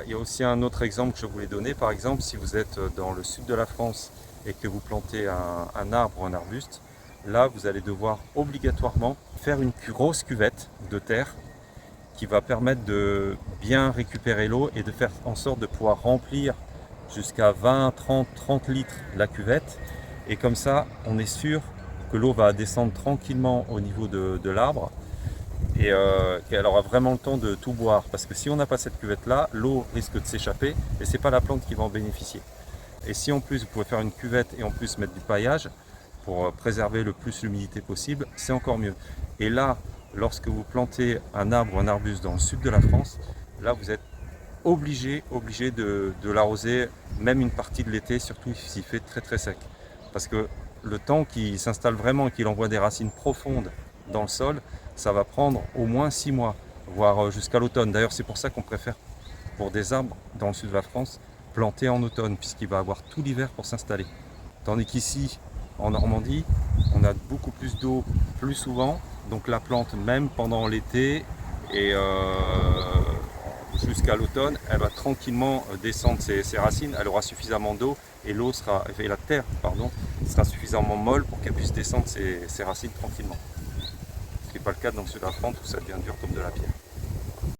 il y a aussi un autre exemple que je voulais donner. Par exemple, si vous êtes dans le sud de la France et que vous plantez un arbre ou un arbuste, là vous allez devoir obligatoirement faire une grosse cuvette de terre qui va permettre de bien récupérer l'eau et de faire en sorte de pouvoir remplir jusqu'à 20, 30 litres la cuvette. Et comme ça, on est sûr que l'eau va descendre tranquillement au niveau de l'arbre et qu'elle aura vraiment le temps de tout boire. Parce que si on n'a pas cette cuvette-là, l'eau risque de s'échapper et c'est pas la plante qui va en bénéficier. Et si en plus vous pouvez faire une cuvette et en plus mettre du paillage pour préserver le plus l'humidité possible, c'est encore mieux. Et là, lorsque vous plantez un arbre ou un arbuste dans le sud de la France, là vous êtes obligé de l'arroser même une partie de l'été, surtout s'il fait très sec. Parce que le temps qu'il s'installe vraiment et qu'il envoie des racines profondes dans le sol, ça va prendre au moins 6 mois, voire jusqu'à l'automne. D'ailleurs, c'est pour ça qu'on préfère, pour des arbres dans le sud de la France, planter en automne, puisqu'il va avoir tout l'hiver pour s'installer. Tandis qu'ici, en Normandie, on a beaucoup plus d'eau plus souvent, donc la plante, même pendant l'été et jusqu'à l'automne, elle va tranquillement descendre ses racines, elle aura suffisamment d'eau et la terre sera suffisamment molle pour qu'elle puisse descendre ses racines tranquillement. Ce qui n'est pas le cas dans le sud de la France où ça devient dur comme de la pierre.